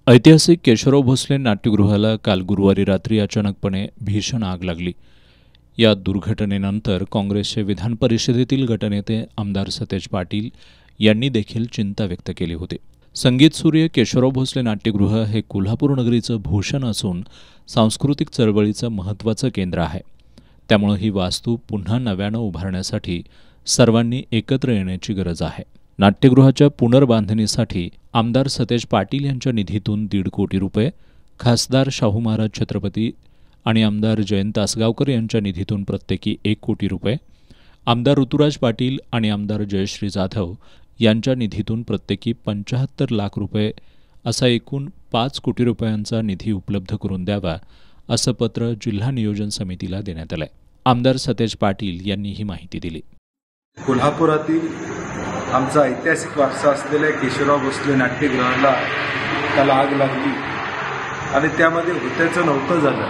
ऐतिहासिक केशवराव भोसले नाट्यगृहाला काल गुरुवारी रात्री अचानकपणे भीषण आग लागली। या दुर्घटनेनंतर काँग्रेसचे विधान परिषदेतील गटनेते आमदार सतेज पाटील यांनी देखील चिंता व्यक्त केली होती। संगीत सूर्य केशवराव भोसले नाट्यगृह हे कोल्हापूर नगरीचं भूषण असून सांस्कृतिक चळवळीचं महत्त्वाचं केंद्र आहे। त्यामुळे ही वास्तू पुन्हा नव्यानं उभारण्यासाठी सर्वांनी एकत्र येण्याची गरज आहे। नाट्यगृहाच्या पुनर्बांधणीसाठी आमदार सतेज पाटील यांच्या निधीतून 1.5 कोटी रुपये, खासदार शाहू महाराज छत्रपती आणि आमदार जयंत आसगावकर यांच्या निधीतून प्रत्येकी 1 कोटी रुपये, आमदार ऋतुराज पाटील आणि आमदार जयश्री जाधव यांच्या निधीतून प्रत्येकी 75 लाख रुपये असा एकूण 5 कोटी रुपयांचा निधी उपलब्ध करून द्यावा असं पत्र जिल्हा नियोजन समितीला देण्यात आलंय। आमदार सतेज पाटील यांनी ही माहिती दिली। कोल्हापुरातील आमचा ऐतिहासिक वारसा असलेल्या केशवराव भोसले नाट्यगृहाला काल आग लागली आणि त्यामध्ये होत्याचं नव्हतं झालं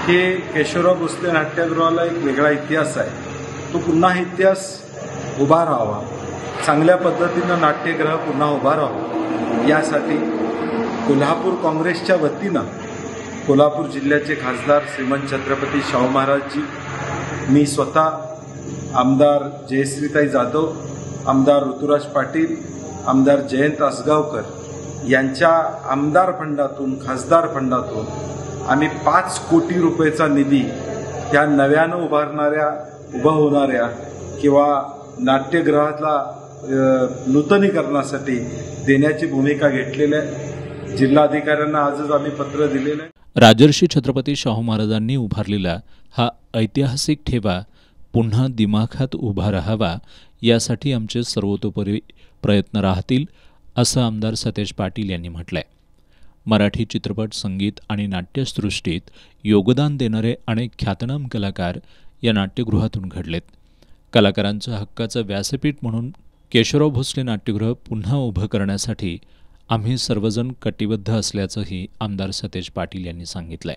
की केशवराव भोसले नाट्यगृहाला एक वेगळा इतिहास आहे। तो पुन्हा इतिहास उभा राहावा, चांगल्या पद्धतीनं नाट्यगृह पुन्हा उभा राहावा यासाठी कोल्हापूर काँग्रेसच्या वतीनं कोल्हापूर जिल्ह्याचे खासदार श्रीमंत छत्रपती शाहू महाराजजी, मी स्वतः, आमदार जयश्रीताई जाधव, आमदार ऋतुराज पाटील, आमदार जयंत आसगावकर यांच्या आमदार फंडातून, खासदार फंडातून आम्ही 5 कोटी रुपयेचा निधी त्या नव्यानं उभा होणाऱ्या किंवा नाट्यगृहातला नूतनीकरणासाठी देण्याची भूमिका घेतलेली आहे। जिल्हाधिकाऱ्यांना आजच आम्ही पत्र दिलेलं आहे। राजर्षी छत्रपती शाहू महाराजांनी उभारलेला हा ऐतिहासिक ठेवा पुन्हा दिमाखात उभा राहावा यासाठी आमचे सर्वतोपरी प्रयत्न राहतील असं आमदार सतेज पाटील यांनी म्हटलंय। मराठी चित्रपट, संगीत आणि नाट्यसृष्टीत योगदान देणारे अनेक ख्यातनाम कलाकार या नाट्यगृहातून घडलेत। कलाकारांच्या हक्काचं व्यासपीठ म्हणून केशवराव भोसले नाट्यगृह पुन्हा उभं करण्यासाठी आम्ही सर्वजण कटिबद्ध असल्याचंही आमदार सतेज पाटील यांनी सांगितलंय।